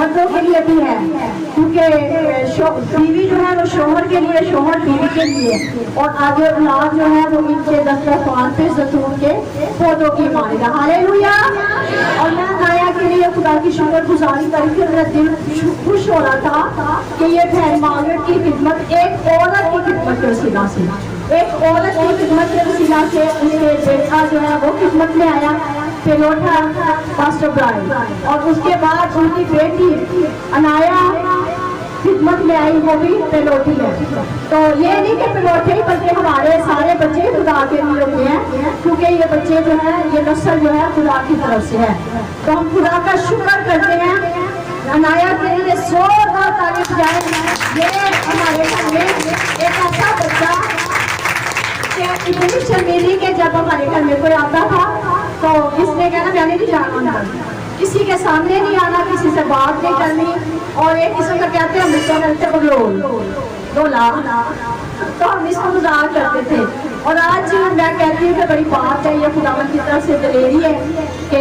मर्दों के लिए भी है, क्योंकि बीवी जो है वो शोहर के लिए, शोहर बीवी के लिए, और आगे औलाद जो है वो इनके दस्तरखान पे ज़ैतून के पौधों की मानेगा। हालेलुया। और मैं आया के लिए खुदा की शुक्रगुजारी करके मेरा दिल खुश हो रहा था कि ये बहन मार्गरेट की खिदमत एक औरत की खिदमत के वसीला से, एक औरत की खिदमत के वसीला से उसके बेटा जो है वो खिदमत में आया, पेलोटा पास्टर ब्राइड, और उसके बाद उनकी बेटी अनाया खिदमत में आई, वो भी पेलोटी है। तो ये नहीं कि पेलोटे ही बल्कि हमारे सारे बच्चे खुदा के लिए होते हैं, क्योंकि ये बच्चे जो है ये नस्ल जो है खुदा की तरफ से है। तो हम खुदा का शुक्र करते हैं। अनाया के लिए जोरदार तारीफ जाए। ये हमारे घर में एक ऐसा बच्चा कि इतनी शर्मीली के जब हमारे घर में कोई आता था तो इसने कहना मैंने नहीं जाना, किसी के सामने नहीं आना, किसी से बात नहीं करनी, और एक किस्म का कहते हैं हम डोला, तो हम इसको मजाक करते थे। और आज मैं कहती हूँ कि बड़ी बात है, ये खुदावंद की तरफ से दलेरी है कि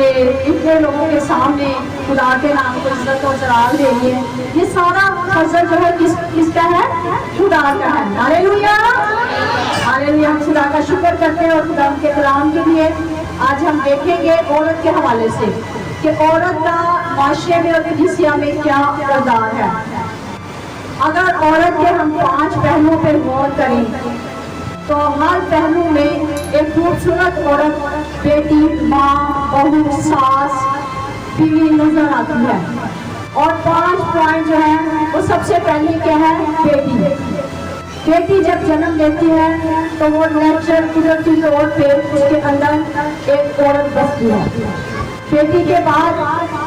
इतने लोगों के सामने खुदा के नाम को इज्जत और जलाल दे रही है। ये सारा फजल जो है किसका है? खुदा का है। Hallelujah, hallelujah. हम खुदा का शुक्र करते हैं। और खुदा के कलाम के लिए आज हम देखेंगे औरत के हवाले से कि औरत का माशरे में और कलीसिया में क्या किरदार है। अगर औरत के हम 5 पहलुओं पर गौर करें तो हर पहलू में एक खूबसूरत औरत, बेटी, माँ, बहू, सास, बीवी नजर आती है। और 5 पॉइंट जो है वो सबसे पहले क्या है? बेटी। बेटी जब जन्म लेती है तो वो नेचुरल कुदरती तौर पे उसके अंदर एक औरत बसती है। बेटी के बाद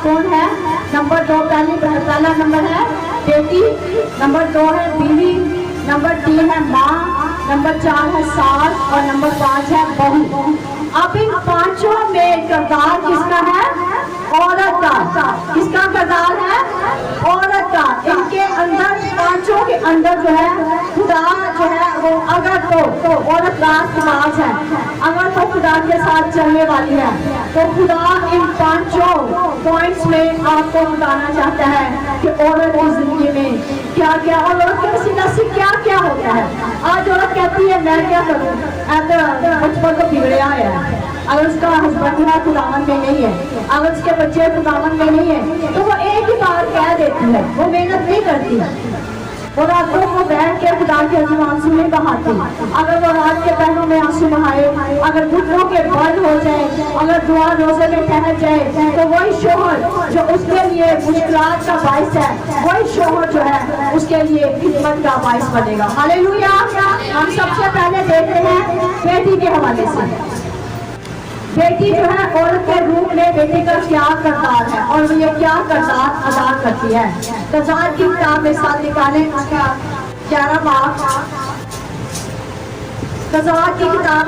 कौन है? नंबर 2, पहला नंबर है बेटी, नंबर 2 है बीवी, नंबर 3 है माँ, नंबर 4 है सास, और नंबर 5 है बहू। अब इन 5 में किरदार किसका है? औरत का। किसका किरदार है? औरत का। इनके अंदर 5 के अंदर जो है खुदा जो है वो अगर तो औरत रास्तबाज है, अगर तो खुदा के साथ चलने वाली है, तो खुदा इन 5 पॉइंट्स में आपको बताना चाहता है कि औरत की जिंदगी में क्या क्या, और औरत के वसीला से क्या क्या होता है। आज औरत कहती है मैं क्या करूँ, बचपन तो बिगड़या है, अगर उसका हस्बैंड है खुदावन में नहीं है, अगर उसके बच्चे खुदावन में नहीं है, तो वो एक ही बार कह देती है, वो मेहनत नहीं करती और रातों को बैठ के खुदा के आंसू नहीं बहाती। अगर वो रात के पहरों में आंसू बहाए, अगर घुटनों के बंद हो जाए, अगर दुआ रोजे में ठहर जाए, तो वही शोहर जो उसके लिए मुश्किलात का बाइस है, वही शोहर जो है उसके लिए खिदमत का बाइस बनेगा। हालेलुया। हम सबसे पहले देखते हैं बेटी के हवाले से। बेटी जो है औरत के रूप में बेटी का क्या किरदार है और ये क्या किरदार अदा करती है। तज़ार की किताब में साथ निकालें उसका 11 बाब, तज़ार की किताब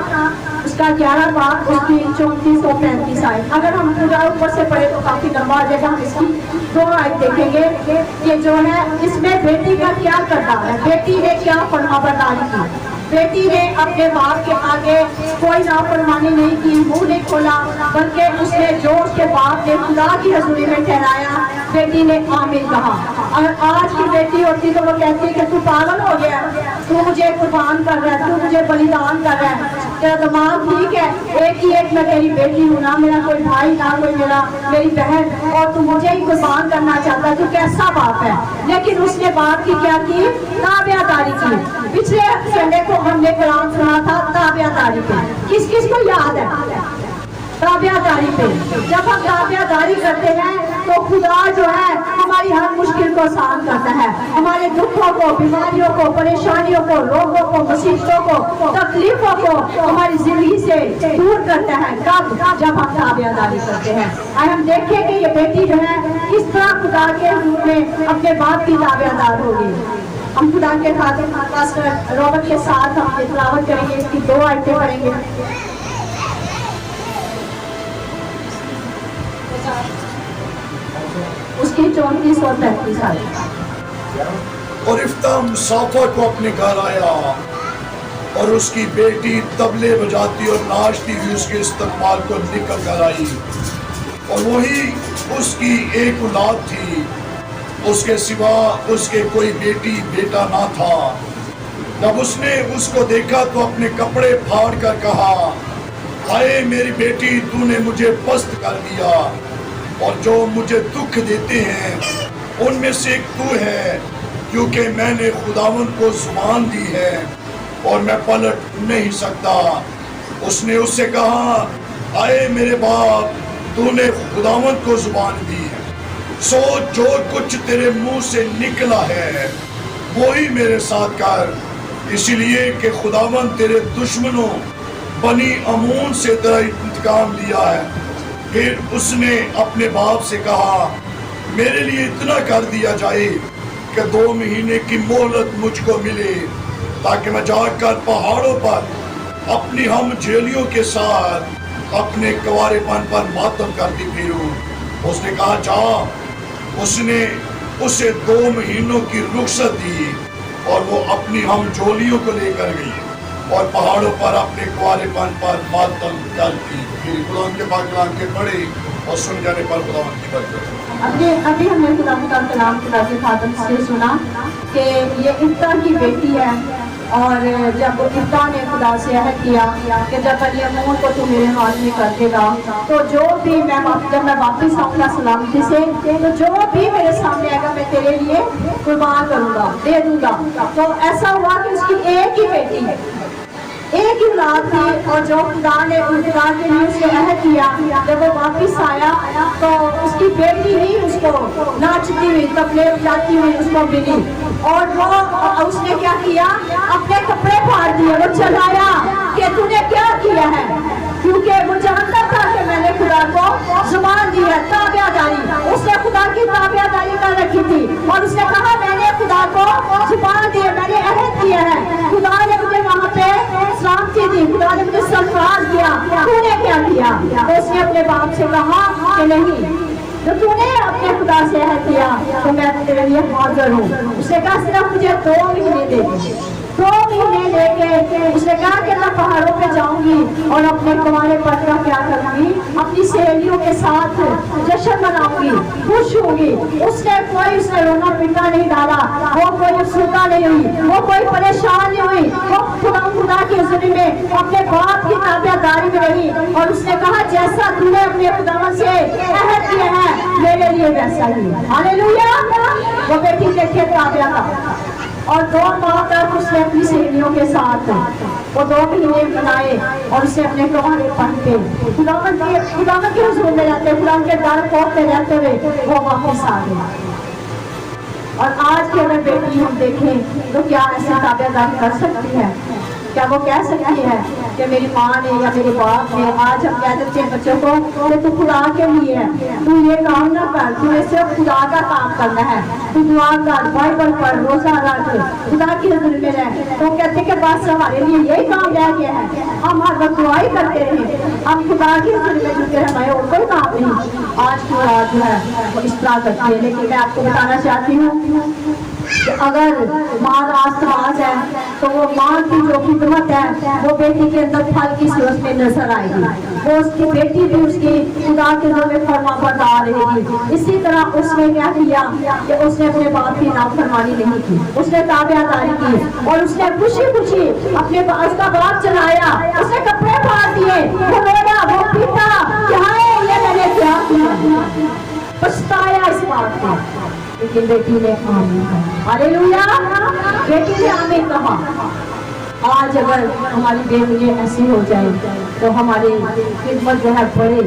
उसका 11 बाब उसकी 34 और 35 आयत। अगर हम पूरा ऊपर से पढ़े तो काफी लंबा आ जाएगा, हम इसकी 2 आयत देखेंगे कि जो है इसमें बेटी का क्या किरदार है, बेटी ने क्या फरमाबरदारी की। बेटी ने अपने बाप के आगे कोई नाफरमानी नहीं की, मुंह नहीं खोला, बल्कि उसने जो उसके बाप ने खुदा की हजूरी में ठहराया, बेटी ने आमीन कहा। अगर आज की बेटी होती तो वो कहती कि तू पागल हो गया, तू मुझे कुर्बान कर रहा है, तू मुझे बलिदान कर रहा है, तेरा दिमाग ठीक है, एक मैं तेरी बेटी हूँ, ना मेरा कोई भाई, ना कोई मेरी बहन, और तू मुझे ही कुर्बान करना चाहता है, तू कैसा बाप है। लेकिन उसने बाप की क्या की? ताबियादारी की। पिछले संडे को हमने कलाम सुना था ताबियादारी पे। किस किस को याद है? ताबियादारी पे। जब हम ताबियादारी करते हैं तो खुदा जो है हमारी हर मुश्किल को आसान करता है, हमारे दुखों को, बीमारियों को, परेशानियों को, रोगों को, मुसीबतों को, तकलीफों को हमारी जिंदगी से दूर करता है। कब? जब हम ताबियादारी करते हैं। और हम देखें कि ये बेटी जो है किस तरह खुदा के रूप में अपने बाप की ताबियादार होगी। हम खुदा के पास्टर रॉबर्ट के साथ हम तिलावत करेंगे, इसकी 2 आयतें पढ़ेंगे। उसकी 34 और 35 आयत। और इफ्ता मुसाफा को अपने घर आया और उसकी बेटी तबले बजाती और नाचती हुई उसके इस्तकबाल को निकल कर आई, और वही उसकी एक औलाद थी उसके सिवा उसके कोई बेटी बेटा ना था। जब उसने उसको देखा तो अपने कपड़े फाड़ कर कहा, हाय मेरी बेटी, तूने मुझे पस्त कर दिया, और जो मुझे दुख देते हैं उनमें से एक तू है, क्योंकि मैंने खुदावंद को जुबान दी है और मैं पलट नहीं सकता। उसने उससे कहा, आए मेरे बाप, तूने खुदावंद को जुबान दी है, सो जो कुछ तेरे मुंह से निकला है वही मेरे साथ कर, इसलिए कि खुदावंद तेरे दुश्मनों बनी अमून से तेरा इंतकाम लिया है। फिर उसने अपने बाप से कहा, मेरे लिए इतना कर दिया जाए कि 2 महीने की मोहलत मुझको मिले, ताकि मैं जाकर पहाड़ों पर अपनी हम झेलियों के साथ अपने कुंवारेपन पर मातम करती फिरूं। उसने कहा, जा। उसने उसे 2 महीनों की रुखसत दी और वो अपनी हम झोलियों को लेकर गई और पहाड़ों पर अपने कुंवारेपन पर मातम करती। फिर खुदा के पाक कलाम के पढ़े और सुन जाने पर खुदा की बरकत। अभी हमने खुदा का कलाम खुदा के खातम से सुना कि ये इफ्ता की बेटी है, और जब इफ्ता ने खुदा से अहद किया कि जब मरियम को तू मेरे हाथ में कर देगा तो जो भी जब मैं वापस आऊँगा सलामती से, तो जो भी मेरे सामने आएगा मैं तेरे लिए कुर्बान करूँगा, दे दूँगा। तो ऐसा हुआ कि उसकी एक ही बेटी है, एक ही औलाद थी, और जो खुदा ने खुदा के लिए उसने अहद किया, जब वो वापस आया तो उसकी बेटी ही उसको नाचती हुई तबले जाती हुई उसको मिली, और वो उसने क्या किया, अपने कपड़े फाड़ दिए, वो चलाया कि तूने क्या किया है, क्योंकि वो जानता था कि मैंने खुदा को जुबान दी है, ताबियादारी, उसने खुदा की ताबियादारी कर रखी थी, और उसने कहा मैंने खुदा को जुबान दी है, मैंने अहद किया है, खुदा ने मुझे वहाँ पे सलामती दी, खुदा ने मुझे सरफराज किया, तूने क्या किया? तो उसने अपने बाप से कहा कि नहीं, तो तूने अपने खुदा से अहद किया तो मैं तेरे लिए हाजिर हूँ। उसने कहा सिर्फ मुझे 2 महीने दे दे। 2 महीने लेके उसने कहा कि मैं पहाड़ों पे जाऊंगी और अपने कुंवारे पन का क्या करूंगी, अपनी सहेलियों के साथ जश्न मनाऊंगी, खुश होंगी। उसने रोना पीटना नहीं डाला, वो कोई सूखा नहीं हुई, वो कोई परेशान नहीं हुई, वो खुदा की हुज़ूरी में अपने बाप की ताबियादारी में रही, और उसने कहा जैसा तूने अपने खुदा से अहद किया है मेरे लिए वैसा ही। हालेलुया। वो बेटी देखे ताबिया का, और 2 माह तक उसने अपनी सहेलियों के साथ वो 2 महीने बनाए, और उसे अपने कुंवारेपन पे खुदावंद के हुज़ूर में रहते, खुदा के दर पहुंचते रहते हुए वो वापस आ गए। और आज की अगर बेटी हम देखें तो क्या ऐसे ताबियादारी कर सकती है? क्या वो कह सकती है कि मेरी माँ ने या मेरे बाप ने, आज हम कह देते हैं बच्चों को कि तू खुदा के लिए है, तू ये काम ना कर, तू सिर्फ खुदा का काम करना है, तू दुआ कर, बाइबल पढ़, रोजा रख, खुदा की हुज़ूरी में रह। तो कहते कि बस हमारे लिए यही काम रह गया है, हम हर वक्त दुआ ही करते रहे, हम खुदा की हुज़ूरी में जुटे हमारे और कोई काम नहीं। आज की बात जो है वो इस तरह करती है, लेकिन मैं आपको बताना चाहती हूँ कि अगर माँ रास्तबाज है तो वो माँ की जो खिदमत है वो बेटी के अंदर फल की सूरत में नजर आएगी, वो उसकी बेटी भी उसकी खुदा के घर में फरमाबरदार रहेगी। इसी तरह उसने क्या किया कि उसने अपने बाप की नाफरमानी नहीं की, उसने ताबियादारी की, और उसने खुशी खुशी अपने उसका बाप चलाया, उसने कपड़े फाड़ दिए, वो रोया, वो पीटा कि हाय ये मैंने क्या किया, पछताया इस बात को। लेकिन बेटी ने आमीन कहा, हालेलुया, बेटी ने आमीन कहा। आज अगर हमारी बेटियां ऐसी हो जाए तो हमारी खिदमत जो है बड़े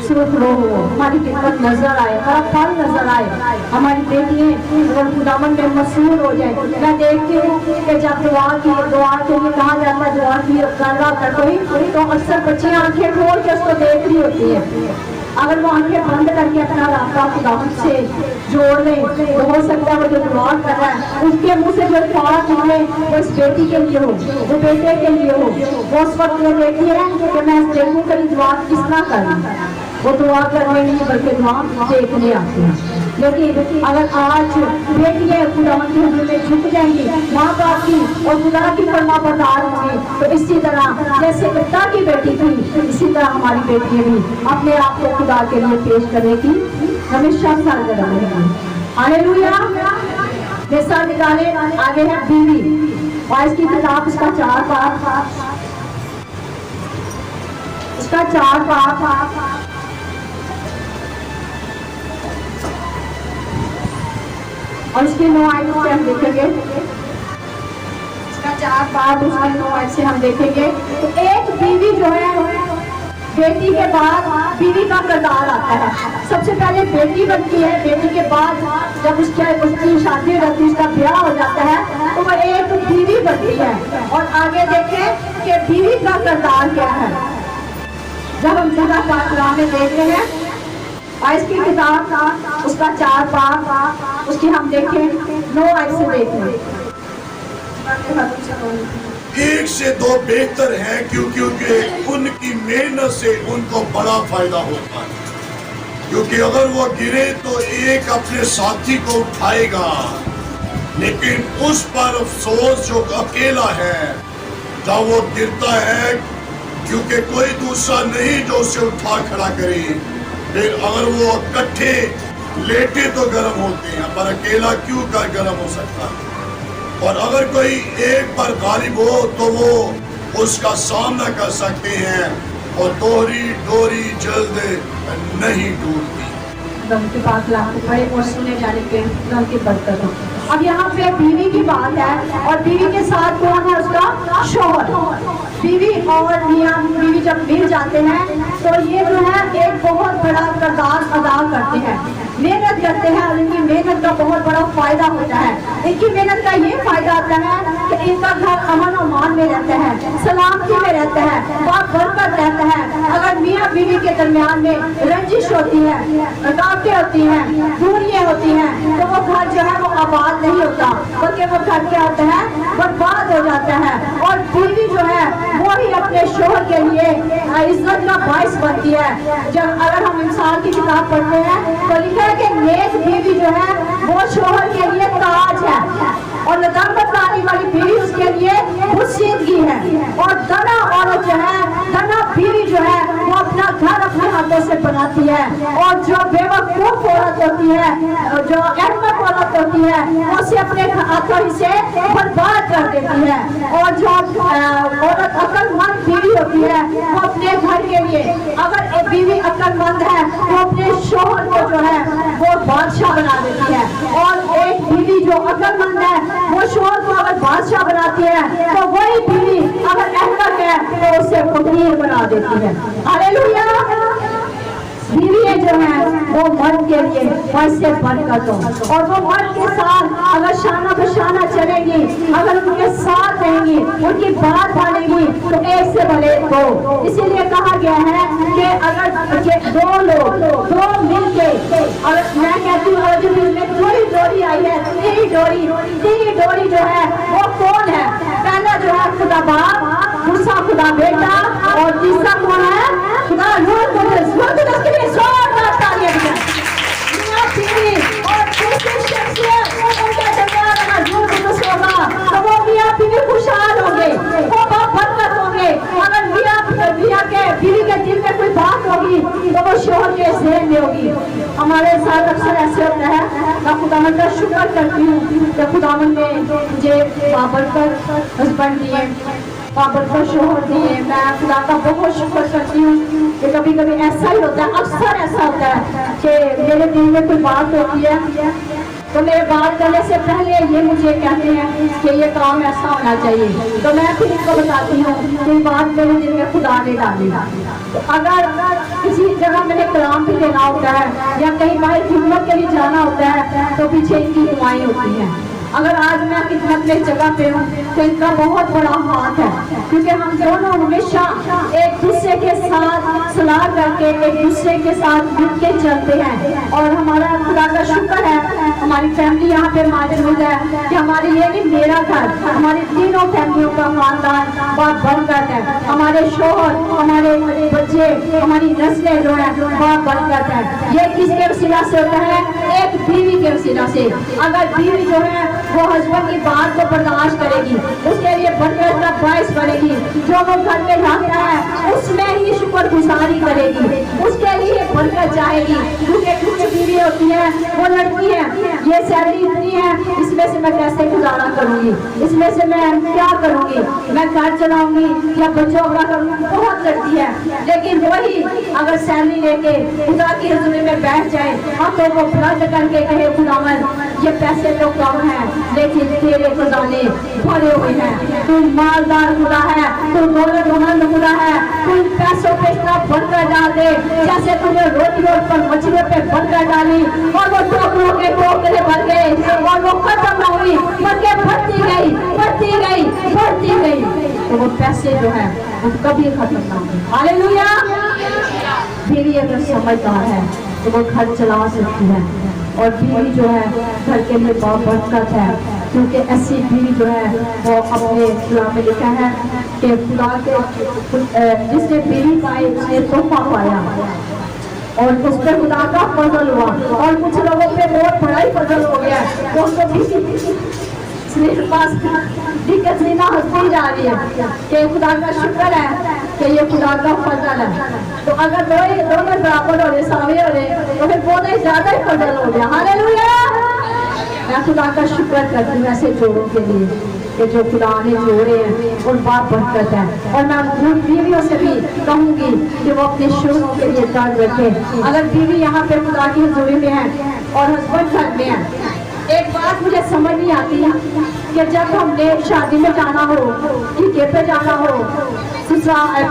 सुरखरो हो, हमारी खिदमत नजर आए, हमारा फल नजर आए, हमारी बेटियां अगर खुदावन में मशहूर हो जाए। मैं देखती हूँ कि जब दुआ के लिए कहा जाता है दुआ की कर रहा था कोई, तो अक्सर बच्चियां आंखें खोल के उसको देख रही होती है। अगर वो आंखें बंद करके अपना रास्ता खुदावन से जोड़ लें तो हो सकता है वो जो दुआ कर रहा है उसके मुंह से जो बात निकले वो इस बेटी के लिए हो, वो बेटे के लिए हो। वो उस वक्त ये देखती है कि मैं देखूँ कहीं दुआ किस तरह करूँ, वो दुआ करने नहीं बल्कि दुआ देखने आते हैं। लेकिन अगर आज बेटियां खुदावन की हुज़ूरी में झुक जाएंगी, माँ बाप की और खुदा की फरमाबरदार होंगी, तो इसी तरह जैसे इफ्ता की बेटी थी, इसी तरह हमारी बेटियां भी अपने आप को खुदा के लिए पेश करने की हमेशा सरगर्म रहेंगी। हालेलुया। जैसा निकाले आगे है बीवी, और इसकी किताब इसका 4 पाठ, इसका 4 पाठ, और इसकी 9 आयत से हम देखेंगे, इसका 4 पाठ उसकी 9 आयत से हम देखेंगे। तो एक बीवी जो है, बेटी के बाद बीवी का किरदार आता है। सबसे पहले बेटी बनती है, बेटी के बाद जब उसकी शादी हो जाती है, उसका ब्याह हो जाता है, तो वह एक बीवी बनती है। और आगे देखें कि बीवी का किरदार क्या है। जब हम खुदा पाक में देख रहे हैं, और इसकी किताब उसका 4 पाठ, उसकी हम देखें 9 आयत से देखें। एक से दो बेहतर हैं क्योंकि उनकी मेहनत से उनको बड़ा फायदा होता है। क्योंकि अगर वो गिरे तो एक अपने साथी को उठाएगा, लेकिन उस पर अफसोस जो अकेला है जब वो गिरता है, क्योंकि कोई दूसरा नहीं जो उसे उठा खड़ा करे। फिर अगर वो इकट्ठे लेटे तो गर्म होते हैं, पर अकेला क्यों कर गर्म हो सकता है। और अगर कोई एक पर गालिब हो तो वो उसका सामना कर सकते हैं, और दोहरी डोरी जल्द नहीं टूटती। दम की बात लाख बड़े और सुने जाने पे दम की बरकत हो। अब यहाँ पे बीवी की बात है, और बीवी के साथ कौन है? उसका शौहर। बीवी और मियाँ बीवी जब मिल जाते हैं तो ये जो है एक बहुत बड़ा किरदार अदा करते हैं, मेहनत करते हैं, और इनकी मेहनत का बहुत बड़ा फायदा होता है। इनकी मेहनत का ये फायदा होता है कि इनका घर अमन और मान में रहता है, सलामती में रहता है, बहुत बरकत रहता है। अगर मियाँ बीवी के दरमियान में रंजिश होती है, रुकावटें होती हैं, दूरियां होती हैं, तो वो घर जो है वो आबाद नहीं होता, बल्कि वो घर क्या होता है? बर्बाद हो जाता है। और बीवी जो है वो ही अपने शोहर के लिए इज्जत का बाइस बनती है। जब अगर हम इंसान की किताब पढ़ते हैं तो लिखा है कि नेक बीवी जो है वो शोहर के लिए ताज है, और नदामत लाने वाली बीवी उसके लिए मुसीदगी है। और दना औरत जो है, दना बीवी जो है वो अपना घर अपने हाथों से बनाती है, और जो बेवकूफ औरत होती है, जो अहमक औरत होती है, वो उसे अपने हाथों ही से बर्बाद कर देती है। और जो औरत अक्लमंद बीवी होती है वो अपने घर के लिए, अगर एक बीवी अक्लमंद है तो अपने शोहर को जो है वो बादशाह बना देती है। और एक बीवी जो अक्लमंद है वो शोहर को अगर बादशाह बनाती है, तो वही बीवी अगर अहमक है तो उसे फकीर बना देती है। हालेलुया। बीवी जो है वो मर्द के लिए वैसे बरकत हो, और वो मर्द के साथ अगर शाना बशाना चलेगी, अगर उनके साथ रहेंगी, उनकी बात मानेगी, तो एक से भले दो। इसीलिए कहा गया है कि अगर दो लोग दो मिलके, और मैं कहती हूँ आज में थोड़ी डोरी आई है, तीन डोरी जो है वो कौन है? पहला जो है खुदा बाप, दूसरा खुदा बेटा, और तीसरा कौन है? खुदा नूर कुदस। के लिए जोरदार तालियां दीजिए। मियां बीवी और दूसरी शख्सियत उनके दरमियान अगर नूर कुदस होगा तो वो मियां बीवी खुशहाल होंगे, वो बरकत होंगे। अगर मियां के बीवी के दिल में कोई बात होगी तो वो शोहर के ज़हन में होगी। हमारे साथ अक्सर ऐसे होता है, मैं खुदावंद का शुक्र करती हूँ कि खुदावंद ने मुझे बाबरकत हस्बैंड दिए, बाबरकत शोहर दिए। मैं खुदा का बहुत शुक्र करती हूँ कि कभी कभी ऐसा ही होता है, अक्सर ऐसा होता है कि मेरे दिल में कोई बात होती है तो मेरे बात करने से पहले ये मुझे कहते हैं कि ये काम ऐसा होना चाहिए, तो मैं फिर इनको बताती हूँ कि बात मेरे दिल में खुदा ने डाली। तो अगर किसी जगह मैंने कलाम भी देना होता है या कहीं बाहर खिदमत के लिए जाना होता है तो पीछे इनकी दुआएं होती हैं। अगर आज मैं खिदमत में जगह पे हूँ तो इनका बहुत बड़ा हाथ है, क्योंकि हम दोनों हमेशा एक दूसरे के साथ सलाह करके एक दूसरे के साथ मिल के चलते हैं। और हमारा खुदा का शुक्र है हमारी फैमिली यहाँ पे मौजूद है कि हमारे ये नहीं मेरा घर, हमारी तीनों फैमिलियों का खानदान बहुत बरकत है। हमारे शोहर, हमारे बच्चे, हमारी नस्लें जो है बहुत बरकत है। ये किसके वसीला से होता है? एक बीवी के वसीला से। अगर बीवी जो है वो हस्बैंड की बात को बर्दाश्त करेगी, उसके लिए बरकत का बाइस बनेगी, जो वो घर में लाता है उसमें ही शुक्र गुजारी करेगी, उसके लिए बरकत चाहेगी। क्योंकि कुछ बीवी होती है वो लड़की है, یہ سیلری اتنی ہے، اس میں سے میں کیسے گزارا کروں گی، اس میں سے میں کیا کروں گی، میں گھر چلاؤں گی یا بچوں کا کروں گی، بہت لڑتی ہے۔ لیکن وہی اگر سیلری لے کے خدا کی حضوری میں بیٹھ جائے، ہاتھوں کو بلند کر کے کہے خداوند یہ پیسے تو کم ہیں لیکن تیرے خزانے بھرے ہوئے ہیں، تو مالدار خدا ہے، تو دولت مند خدا ہے، تو ان پیسوں پہ اتنا برکت ڈال دے جیسے تم نے روٹیوں پر مچھلیوں پہ برکت ڈالی اور وہ ٹوکروں کے ٹوکرے بھر گئے اور وہ ختم نہ ہوئی بلکہ بڑھتی گئی بڑھتی گئی بڑھتی گئی، تو وہ پیسے جو ہے وہ کبھی ختم نہ ہوئے۔ ہاللیلویا۔ بیوی اگر سمجھدار ہے تو وہ گھر چلا سکتی ہے، اور بیوی جو ہے گھر کے لیے بابرکت ہے، کیونکہ ایسی بیوی جو ہے وہ اپنے کلام میں لکھا ہے کہ خدا کے جس نے بیوی پائی اس نے تحفہ پایا، اور اس پہ خدا کا فضل ہوا، اور کچھ لوگوں پہ بہت بڑا ہی فضل ہو گیا ہے، تو اس کو پاس کسینا ہنستی جا رہی ہے کہ خدا کا شکر ہے کہ یہ خدا کا فضل ہے۔ تو اگر دونوں برابر ہو رہے ساوے ہو رہے تو پھر بہت ہی زیادہ ہی فضل ہو گیا۔ ہاللیلویا۔ میں خدا کا شکر کرتی ہوں ایسے جوڑوں کے لیے کہ جو خدا نے جوڑے ہیں اور بات برکت ہے، اور میں بیویوں سے بھی کہوں گی کہ وہ اپنے شوہروں کے لیے درد رکھے۔ اگر بیوی یہاں پہ خدا کی حضوری میں ہے اور ہسبینڈ گھر میں ہے، ایک بات مجھے سمجھ نہیں آتی کہ جب ہم نے شادی میں جانا ہو، ٹھیکے پہ جانا ہو،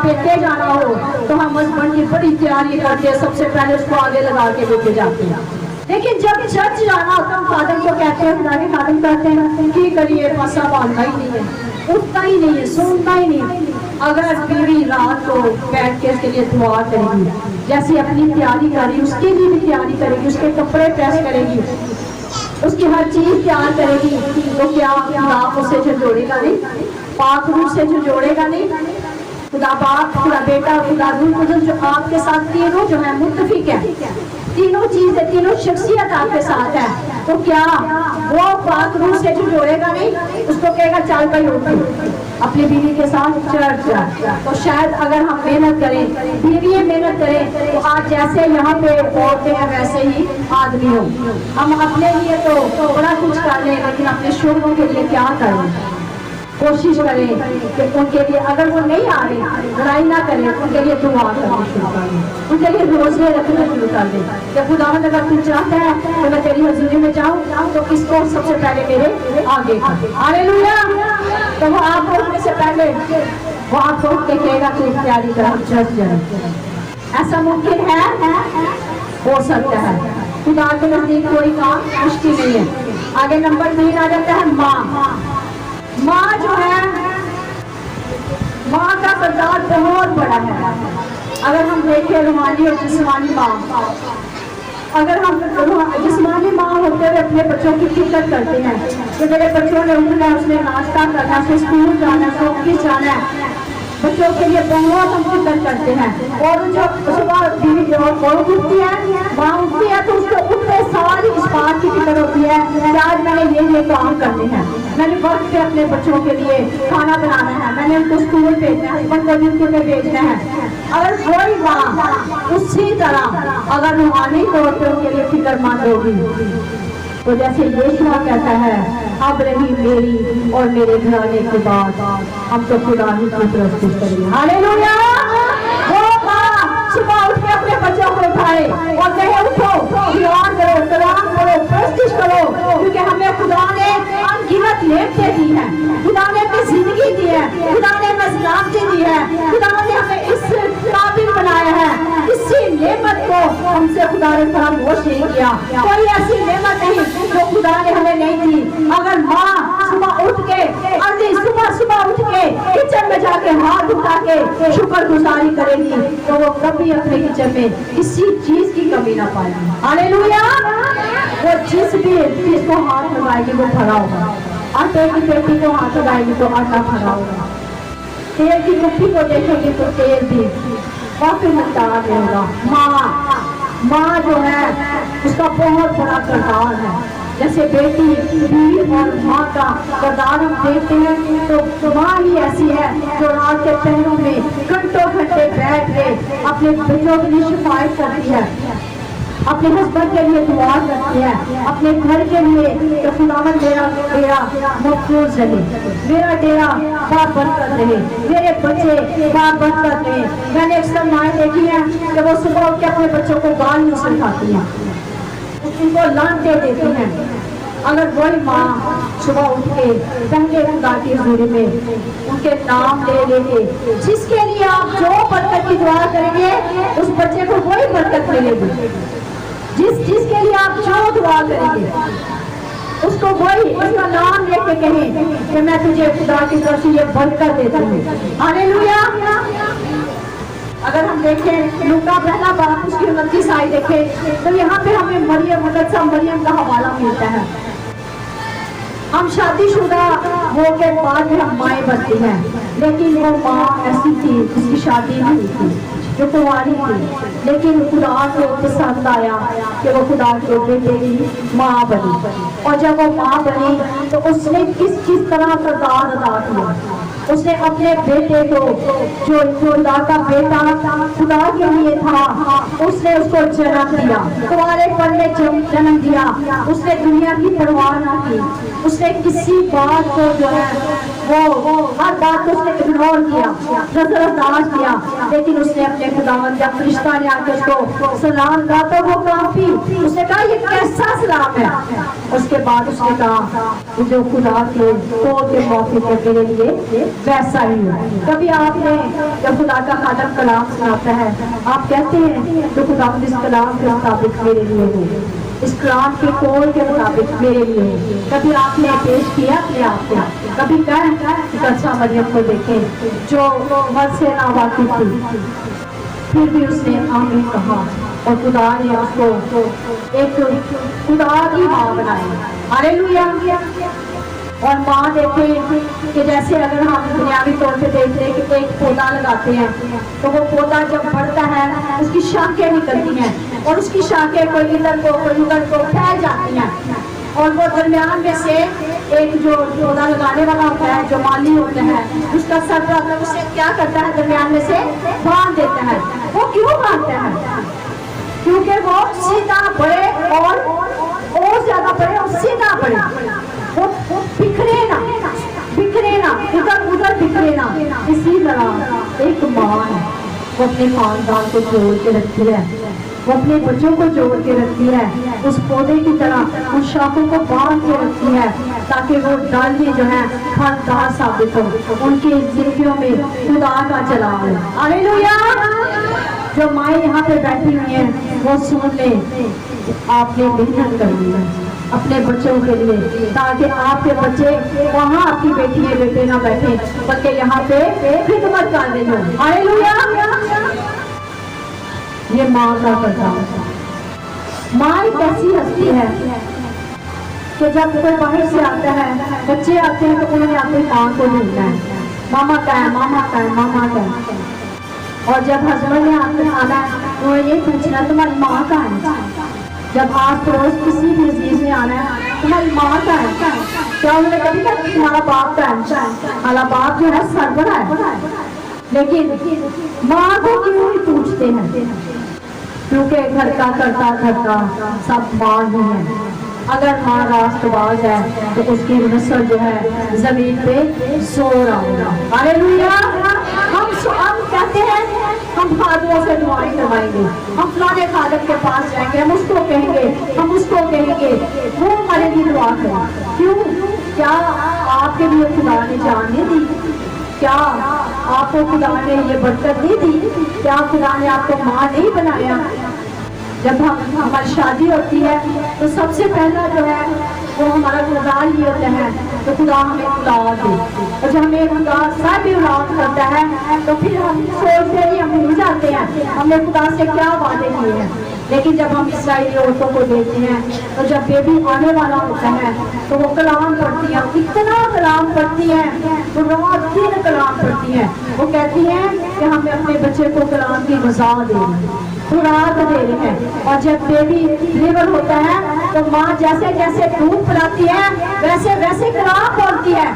پیٹے جانا ہو، تو ہم ہسبینڈ کی بڑی تیاری کرتے ہیں، سب سے پہلے اس کو آگے لگا کے لے کے جاتے ہیں۔ لیکن جب چرچ جانا ہوتا ہم خادم کو کہتے ہیں، خدا کے خادم کہتے ہیں کہ کریے پاسا باندھنا ہی نہیں ہے، اٹھتا ہی نہیں ہے، سنتا ہی نہیں۔ اگر بیوی رات کو بیٹھ کے اس کے لیے دعا کرے گی، جیسے اپنی تیاری کر رہی اس کے لیے بھی تیاری کرے گی، اس کے کپڑے پریس کرے گی، اس کی ہر چیز تیار کرے گی، تو کیا خدا اسے جھنجھوڑے گا نہیں؟ پاک روح سے جھنجھوڑے گا نہیں؟ خدا باپ، خدا بیٹا، خدا روح القدس جو آپ کے ساتھ تینوں جو ہے متفق ہے، تینوں چیزیں، تینوں شخصیت آپ کے ساتھ ہے، تو کیا وہ پاک روح سے جھنجھوڑے گا نہیں؟ اس کو کہے گا چل بھائی اٹھ اپنی بیوی کے ساتھ چرچ جا۔ تو شاید اگر ہم محنت کریں، بیوی محنت کریں، تو آج جیسے یہاں پہ عورتیں ہیں ویسے ہی آدمی ہوں۔ ہم اپنے لیے تو بڑا کچھ کر لیں لیکن اپنے شوہروں کے لیے کیا کریں؟ کوشش کریں کہ ان کے لیے اگر وہ نہیں آ رہے لڑائی نہ کریں، ان کے لیے دعا کرنا شروع کر دیں، ان کے لیے روزے رکھنا شروع کر دیں کہ خداوند اگر تو چاہتا ہے کہ میں تیری حضوری میں جاؤں تو اس کو سب سے پہلے میرے آگے کر۔ ہاللیلویا۔ تو وہ آپ کو اٹھنے سے پہلے وہ آپ کو اٹھ کے کہے گا کہ تیاری کر ہم چرچ جائیں۔ ایسا ممکن ہے، ہو سکتا ہے۔ خدا کے نزدیک کوئی کام مشکل نہیں ہے۔ آگے نمبر 3 آ جاتا ہے ماں۔ ماں جو ہے، ماں کا کردار بہت بڑا ہے۔ اگر ہم دیکھیں روحانی اور جسمانی ماں، اگر ہم جسمانی ماں ہوتے ہوئے اپنے بچوں کی فکر کرتے ہیں کہ میرے بچوں نے اٹھنا ہے، اس نے ناشتہ کرنا ہے، اس نے اسکول جانا ہے، آفس جانا ہے، بچوں کے لیے بہت ہم فکر کرتے ہیں۔ اور جب صبح بیوی عورت اٹھتی ہے، ماں اٹھتی ہے، تو اس کو اٹھتے ساری اس بات کی فکر ہوتی ہے کہ آج میں نے یہ کام کرنے ہیں، میں نے وقت پہ اپنے بچوں کے لیے کھانا بنانا ہے، میں نے ان کو اسکول بھیجنا ہے، ہسبینڈ کو بھی اسکول میں بھیجنا ہے۔ اگر کوئی ماں اسی طرح اگر روحانی طور پہ ان کے لیے فکر مند ہوگی تو جیسے یشوع کہتا ہے اب رہی میری اور میرے گھرانے کے بعد ہم تو خدا ہی کی پرستش کریں گے۔ ہاللیلویا۔ وہ ماں صبح اٹھ کے اپنے بچوں کو اٹھائے اور کہے اٹھو، قرآن کرو، کلام کرو، پرستش کرو، کیونکہ ہمیں خدا نے انگنت نعمتیں دی ہیں، خدا نے ہمیں زندگی دی ہے، خدا نے ہمیں سلامتی دی ہے، خدا نے ہمیں اس قابل بنایا ہے۔ اسی نعمت کو ہم سے خدا نے فراموش نہیں کیا۔ کوئی ایسی نعمت نہیں جو خدا نے ہمیں نہیں دی۔ اگر ماں صبح اٹھ کے صبح اٹھ کے کچن میں جا کے ہاتھ اٹھا کے شکر گزاری کرے گی تو وہ کبھی اپنے کچن میں کسی چیز کی کمی نہ پائے گی۔ ہاللیلویا۔ وہ جس بھی چیز کو ہاتھ لگائے گی وہ بھرا ہوگا۔ آٹے کی پیٹی کو ہاتھ لگائے گی تو آٹا بھرا ہوگا، تیل کی کٹھی کو دیکھے گی تو تیل بھی کافی مقدار میں ہوگا۔ ماں جو ہے اس کا بہت بڑا کردار ہے۔ جیسے بیٹی، بیوی اور ماں کا کردار ہم دیکھتے ہیں تو ماں ہی ایسی ہے جو رات کے پہروں میں گھنٹوں گھنٹے بیٹھ کے اپنے بچوں کے لیے شفاعت کرتی ہے۔ اپنے ہسبینڈ کے لیے دعا کرتی ہے, اپنے گھر کے لیے کہ خداوند میرا ڈیرا محفوظ رہے, میرا ڈیرا بابرکت رہے, میرے بچے بابرکت رہے. میں نے اکثر مائیں دیکھی ہیں کہ وہ صبح اٹھ کے اپنے بچوں کو گال نہیں سکھاتی ہیں, ان کو لانتے دیتی ہیں. اگر وہی ماں صبح اٹھ کے پہلے خدا کی حضوری میں ان کے نام لے لے کے, جس کے لیے آپ جو برکت کی دعا کریں گے اس بچے کو وہی برکت ملے گی. جس کے لیے آپ جو دعا کریں گے اس کو وہی, اس کا نام لے کے کہیں کہ میں تجھے خدا کی طرف سے یہ برکت دیتا ہوں. ہاللیلویا. اگر ہم دیکھیں لوکا پہلا باب اس کی 29 آیت دیکھیں تو یہاں پہ ہمیں مریم مقدسہ مریم کا حوالہ ملتا ہے. ہم شادی شدہ ہو کے بعد میں ہم مائیں بنتی ہیں, لیکن وہ ماں ایسی تھی جس کی شادی نہیں تھی, جو کنواری تھی, لیکن خدا کو پسند آیا کہ وہ خدا کے بیٹے کی ماں بنی. اور جب وہ ماں بنی تو اس نے کس طرح کردار ادا کیا. اس نے اپنے بیٹے کو جو خدا کا بیٹا خدا کے لیے تھا اس نے اس کو جنم دیا, کنوارے پن میں جنم دیا. اس نے دنیا کی پرواہ نہ کی, اس نے کسی بات کو جو ہے وہ ہر بات کو اس نے اگنور کیا, نظر انداز کیا. لیکن اس نے اپنے خداوند جب فرشتہ نے آ کے اس کو سلام کہا تو وہ کافی, اس نے کہا یہ کیسا سلام ہے. اس کے بعد اس نے کہا جو خدا کے قول کے موقع پر میرے لیے ویسا ہی ہو. کبھی آپ نے جب خدا کا خادم کلام سناتا ہے آپ کہتے ہیں تو خدا اس کلام کے مطابق میرے لیے ہو, اس کلام کے قول کے مطابق میرے لیے ہو. کبھی آپ نے پیش کیا اپنے آپ کو, کبھی کہا مریم کو دیکھیں جو مرد سے ناواقف تھی پھر بھی اس نے آمین کہا اور خدا نے اس کو ایک خدا کی ماں بنائی. ہاللیلویا. اور ماں دیکھیں کہ جیسے اگر ہم دنیاوی طور پہ دیکھ رہے کہ ایک پودا لگاتے ہیں تو وہ پودا جب بڑھتا ہے اس کی شاخیں نکلتی ہیں اور اس کی شاخیں کوئی ادھر کو کوئی ادھر کو پھیل جاتی ہیں, اور وہ درمیان میں سے ایک جو پودا لگانے والا ہوتا ہے جو مالی ہوتا ہے اس کا سر ہوتا ہے, اسے کیا کرتا ہے درمیان میں سے باندھ دیتا ہے. وہ کیوں باندھتا ہے؟ کیونکہ وہ سیدھا بڑھے اور زیادہ بڑھے اور سیدھا بڑھے, وہ بکھرے نا ادھر ادھر بکھرے نا. اسی طرح ایک ماں ہے وہ اپنے خاندان کو جوڑ کے رکھتی ہے, وہ اپنے بچوں کو جوڑ کے رکھتی ہے, اس پودے کی طرح ان شاخوں کو باندھ کے رکھتی ہے تاکہ وہ ڈالی جو ہے پھلدار ثابت ہو, ان کی زندگیوں میں خدا کا جلال ہو. ہاللیلویا. جو مائیں یہاں پہ بیٹھی ہوئی ہیں وہ سن لیں آپ نے محنت کرنی ہے اپنے بچوں کے لیے, تاکہ آپ کے بچے وہاں آپ کی بیٹی بیٹے نہ بیٹھے بلکہ یہاں پہ خدمت کر رہے ہوں. ہاللیلویا. یہ ماں کا کردار. ماں ایک ایسی ہستی ہے کہ جب کوئی باہر سے آتا ہے, بچے آتے ہیں تو انہوں نے اپنی ماں کو ڈھونڈنا ہے, ماما کا ہے ماما کا ہے ماما کا ہے. اور جب ہسبینڈ نے آپ نے آنا ہے تو یہ پوچھنا ہے تمہاری ماں کا ہے. جب آس پڑوس کسی بھی عزیز نے آنا ہے تمہاری ماں کا ہے کیا انہوں نے کبھی کہا تمہارا باپ کا ہے؟ ہمارا باپ جو ہے سربراہ ہے, لیکن ماں کو کیوں نہیں پوچھتے ہیں؟ کیونکہ گھر کا کرتا دھرتا سب ماں ہی ہے. اگر ماں راست باز ہے تو اس کی نسل جو ہے زمین پہ سو رہا ہوگا. ہاللیلویا. ہم کہتے ہیں ہم خادموں سے دعائیں کروائیں گے, ہم فلانے خادم کے پاس جائیں گے, ہم اس کو کہیں گے, ہم اس کو کہیں گے, وہ ہمارے لیے دعا کریں. کیوں؟ کیا آپ کے لیے خدا نے جان نہیں دی؟ کیا آپ کو خدا نے یہ برکت نہیں دی؟ کیا خدا نے آپ کو ماں نہیں بنایا؟ جب ہماری شادی ہوتی ہے تو سب سے پہلا جو ہے وہ ہمارا گزار یہ ہوتا ہے تو خدا ہمیں اولاد دے, اور جب ہمیں خدا صاحب اولاد کرتا ہے تو پھر ہم سوچتے ہی ہم بھول جاتے ہیں ہم نے خدا سے کیا وعدے کیے ہیں. لیکن جب ہم اسرائیلی عورتوں کو دیکھتے ہیں تو جب بیبی آنے والا ہوتا ہے تو وہ کلام پڑھتی ہیں, اتنا کلام پڑھتی ہیں, وہ رات دن کلام پڑھتی ہیں. وہ کہتی ہیں کہ ہمیں اپنے بچے کو کلام کی غذا دیں. खुराक दे रहे हैं। और जब बेबी डिलीवर होता है तो माँ जैसे जैसे दूध पिलाती है वैसे वैसे कलाम बोलती है,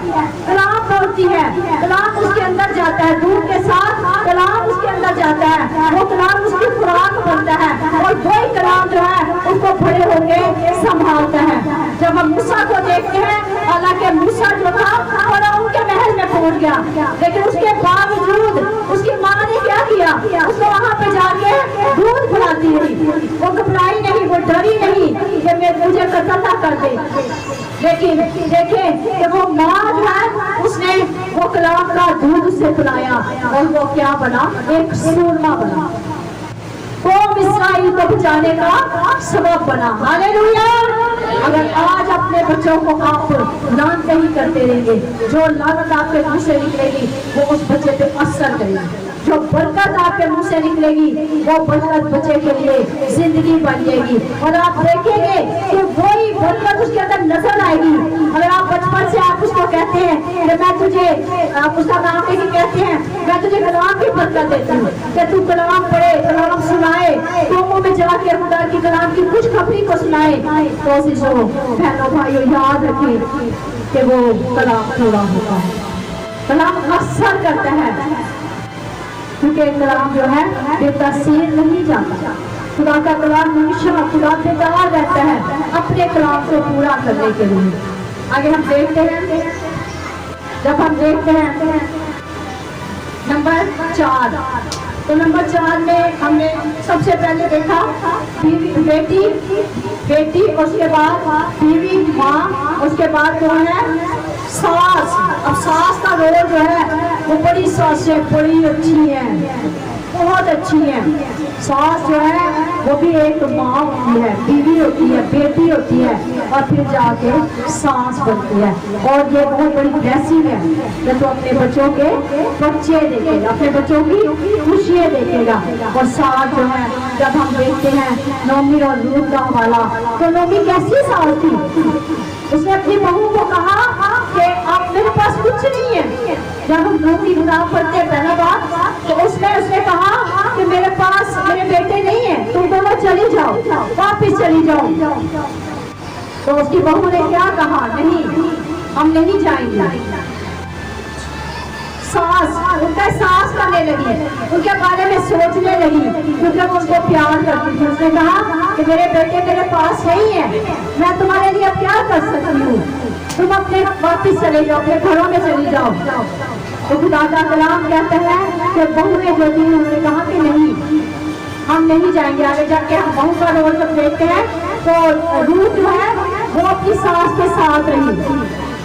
कलाम बोलती है, कलाम उसके अंदर जाता है, दूध के साथ कलाम उसके अंदर जाता है, वो कलाम उसकी खुराक बनता है और वही कलाम जो है उसको बड़े होके संभालता है। जब हम मूसा को देखते हैं, हालांकि मूसा जो था फरौन के महल में पहुंच गया, लेकिन उसके बावजूद उसकी माँ ने क्या किया, उसको वहां पे जाके दूध पिलाती रही। वो घबराई नहीं, वो डरी नहीं कि मैं मुझे कत्ल ना कर दे। लेकिन देखें कि वो माँ जो है उसने वो कलाम का दूध उससे पिलाया और वो क्या बना, एक सूरमा बना, कौम इस्राइल को बचाने का सबब बना। हालेलुया। अगर आज अपने बच्चों को आप लान नहीं करते रहेंगे, जो लानत आपके मुंह से निकलेगी वो उस बच्चे पे असर करेगी, जो बरकत आपके मुंह से निकलेगी वो बरकत बच्चे के लिए जिंदगी बन जाएगी। और आप देखेंगे कि वही बरकत उसके अंदर नजर आएगी। अगर आप बचपन से आप उसको कहते हैं कि मैं तुझे, आप उसका नाम लेके कहते हैं मैं तुझे कलाम की बरकत देती हूँ कि तू कलाम पढ़े, कलाम सुनाए, कौमों में जाके खुदा की कलाम की कुछ खबरी को सुनाए, तो अजीजों बहनों भाइयों याद रखें कि वो कलाम थोड़ा होता है, कलाम असर करता है, क्योंकि कलाम जो है बेतासीर नहीं जाता। खुदा का कलाम हमेशा खुदा से तैयार रहता है अपने कलाम को पूरा करने के लिए। आगे हम देखते हैं, जब हम देखते हैं नंबर 4, तो नंबर 4 में हमने सबसे पहले देखा बेटी, बेटी, उसके बाद बीवी, माँ, उसके बाद जो है सास। अब सास का रोल जो है वो बड़ी सासें बड़ी अच्छी हैं, बहुत अच्छी हैं। सास जो है वो भी एक माँ होती है, बीवी होती है, बेटी होती है और फिर जाके सास बनती है। और ये बहुत बड़ी ब्लेसिंग है कि तो अपने बच्चों के बच्चे देखेगा, अपने बच्चों की खुशियाँ देखेगा। और सास जो है जब हम देखते हैं नोमी और रूथ का हवाला, तो नोमी कैसी सास थी, उसने अपनी बहू को कहा कि आप मेरे पास कुछ नहीं है। जब हम रूथ की किताब पढ़ते हैं पहला बार, तो उसने कहा कि मेरे पास मेरे बेटे नहीं है, तुम दोनों चली जाओ, वापिस चली जाओ। तो उसकी बहू ने क्या कहा, नहीं हम नहीं जाएंगे। सास उनका सास करने लगी, उनके बारे में सोचने लगी, क्योंकि वो उनको प्यार करती थी। उसने कहा कि मेरे बेटे मेरे पास नहीं है, मैं तुम्हारे लिए क्या कर सकती हूँ, तुम अपने वापिस चले जाओ, अपने घरों में चली जाओ। तो खुदा का कलाम कहता है कि बहू ने जो थी उन्होंने कहा कि नहीं हम नहीं जाएंगे। आगे जाके हम बहू का रोल जब देखते हैं तो रूथ जो है वो अपनी सास के साथ रही,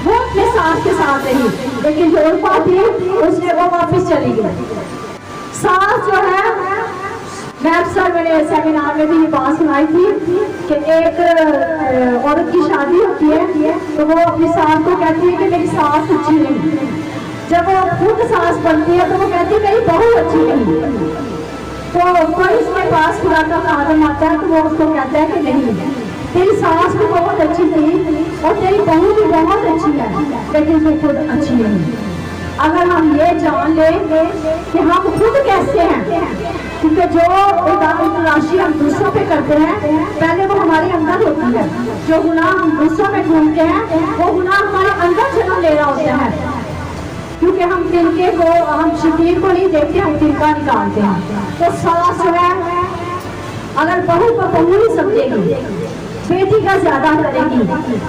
वो अपने सास के साथ रही, लेकिन जो औरत थी उसने वो वापस चली गई। सास जो है, मैं अक्सर मैंने सेमिनार में भी ये बात सुनाई थी कि एक औरत की शादी होती है तो वो अपनी सास को कहती है कि मेरी सास अच्छी नहीं। जब वो खुद सास बनती है तो वो कहती है मेरी बहू अच्छी नहीं। तो कोई उसके पास खुदा का खादम आता है तो वो उसको कहता है कि नहीं, तेरी सास भी बहुत अच्छी थी और तेरी बहू भी बहुत अच्छी है, लेकिन तू खुद अच्छी नहीं। अगर हम ये जान ले कि हम खुद कैसे हैं, क्योंकि जो तलाशी हम दूसरों पे करते हैं पहले वो हमारे अंदर होती है, जो गुनाह हम दूसरों में ढूंढते हैं वो गुनाह हमारे अंदर जन्म ले रहा होता है। क्योंकि हम तिनके को, हम शकीर को नहीं देखते, हम तिनका निकालते हैं। तो सास जो है अगर बहू को बहू ही समझेगी, बेटी का ज्यादा करेगी,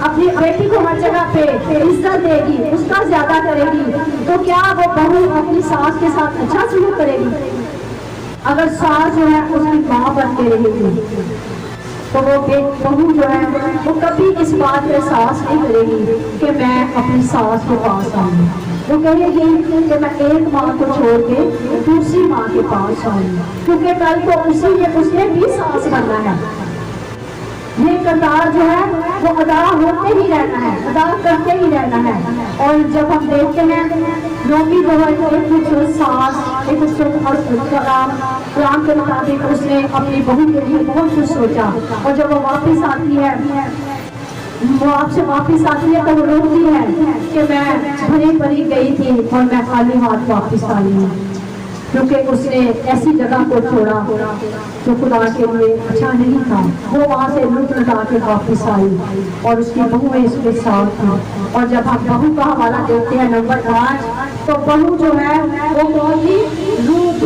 अपनी बेटी को हर जगह पे इज्जत देगी, उसका ज्यादा करेगी, तो क्या वो बहू अपनी सास के साथ अच्छा सलूक करेगी? अगर सास जो है उसकी माँ बन के रहेगी तो वो बहू जो है वो कभी इस बात में सास नहीं करेगी कि मैं अपनी सास के पास आऊँ। वो कहेगी कि मैं एक माँ को छोड़ के दूसरी माँ के पास आऊँ, क्योंकि कल को उसने भी सास बनना है। ये किरदार जो है वो अदा होते ही रहना है, अदा करते ही रहना है। और जब हम देखते हैं नोमी जो है एक कुछ सास, एक कलाम के मुताबिक उसने अपनी बहू के लिए बहुत कुछ सोचा, और जब वो वापस आती है, वो आपसे वापस आती है तो वो रोती है कि मैं भरी भरी गई थी और मैं खाली हाथ वापस आई हूँ। क्योंकि उसने ऐसी जगह को छोड़ा जो खुदा के लिए अच्छा नहीं था। वो वहाँ से लुट लुटा के वापस आई और उसकी बहुएं उसके साथ थी। और जब हम बहू का हवाला देखते हैं नंबर 5, तो बहू जो है वो कौन थी? रूत।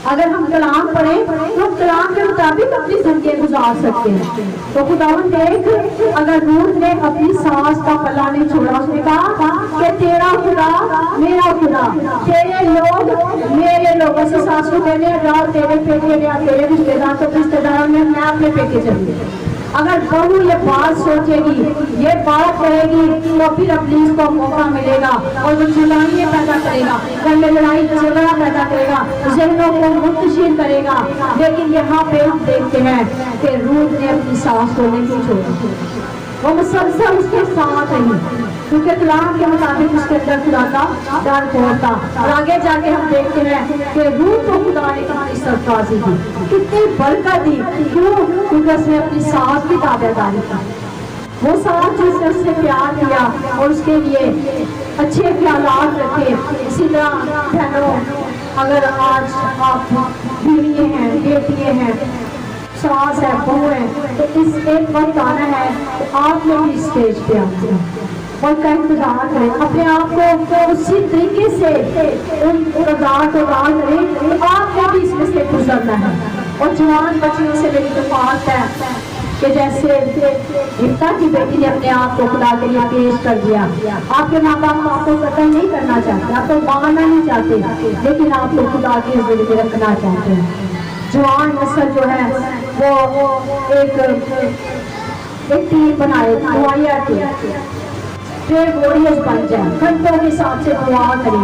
अगर हम कलाम पढ़ें तो हम कलाम के मुताबिक अपनी जिंदगी गुजार सकते हैं। तो खुदावंद देख, अगर रूत ने अपनी सास का पल्ला नहीं छोड़ा, उसने कहा कि तेरा खुदा मेरा खुदा, तेरे लोग मेरे लोग। ऐसी सास को कहने जाओ तेरे पेके या तेरे रिश्तेदार, तो रिश्तेदारों में मैं अपने पेके चली। अगर बहू ये बात सोचेगी, ये बात कहेगी, तो फिर अपनी इसको मौका मिलेगा और वो जुदाई पैदा करेगा, घर में लड़ाई झगड़ा पैदा करेगा, जहनों को मुंतशिर करेगा। लेकिन यहाँ पे हम देखते हैं कि रूत ने अपनी सास को नहीं छोड़ा, वो मुसलसल उसके साथ रही, क्योंकि कलाम के मुताबिक उसके अंदर खुदा का डर बहुत था। और आगे जाके हम देखते हैं कि रूत को खुदा ने कितनी सरफराजी दी, कितनी बरकत दी। क्यों? क्योंकि उसने अपनी सास की ताबेदारी की। वो सास जिसने उससे प्यार किया और उसके लिए अच्छे ख्यालात रखे। इसी तरह बहनों, अगर आज आप बीवियाँ हैं, बेटियाँ हैं, सास है, बहू है, तो इस एक वक्त आना है तो आप लोग इस स्टेज पे आते हैं और का इंतजार करें, अपने आप को उसी तरीके से उन किरदार को दान करें तो आपने भी इसमें से गुजरना है। और जवान बच्चियों से मेरी दरख्वास्त है कि जैसे गीता की बेटी ने अपने आप को खुदा के लिए पेश कर दिया, आपके माँ बाप आपको कतल नहीं करना चाहते, आपको मारना नहीं चाहते, लेकिन आपको खुदा की हज़ूरी में रखना चाहते हैं। जवान नस्ल जो है वो एक टीम बनाए, दुआया की, फिर वॉरियर्स बन जाए, घंटों के हिसाब से दुआ करें,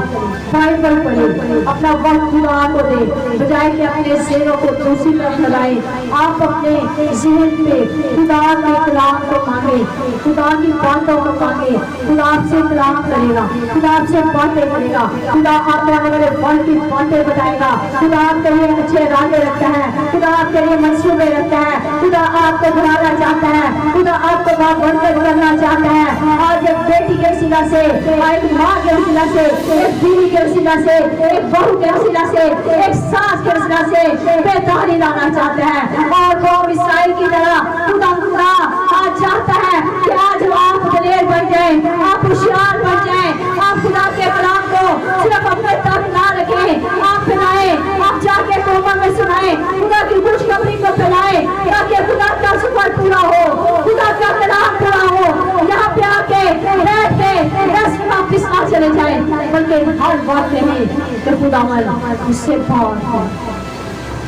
बाइबल पढ़े, अपना वक्त खुदा को दे, बजाय कि अपने सिरों को दूसरी तरफ लगाए। आप अपने ज़हन पे खुदा के कलाम को मांगे, खुदा की बातों को मांगे। खुदा आपसे कलाम करेगा, खुदा आपसे बातें करेगा, खुदा आपको आने वाले बल की बातें बताएगा। खुदा आपके लिए अच्छे इरादे रखता है, खुदा आपके लिए मंसूबे रखता है, खुदा आपको बढ़ाना चाहता है, खुदा आपको बहुत बढ़कर करना चाहता है। आज एक बेटी के वसीला से, एक माँ के वसीला से, एक बीवी के वसीला से, एक बहू के वसीला से, एक सास के वसीला से बेदारी लाना चाहता है। और कौम इसराइल की तरह खुदा आज चाहता है कि आज आप दलेर बन जाए, आप होशियार बन जाए, आप खुदा के कलाम को सिर्फ अपने तक ना रखें, आप फैलाएं, आप जाके कौमों में सुनाएं, खुदा की खुशखबरी को फैलाएं, ताकि खुदा का सुपर पूरा हो, खुदा का कलाम पूरा हो। यहाँ पे आके बैठ के बस वापिस ना चले जाए, बल्कि हर वक्त नहीं कि खुदा उससे बात है,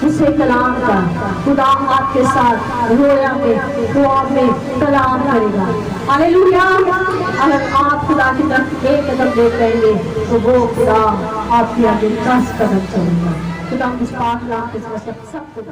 उससे कलाम का। खुदा आपके साथ रोया में, दुआ में कलाम करेगा। हालेलुया। अगर आप खुदा की तरफ एक कदम देख लेंगे तो वो खुदा आपके आगे 10 कदम चलेगा। खुदा मुझ पाक के सब कुछ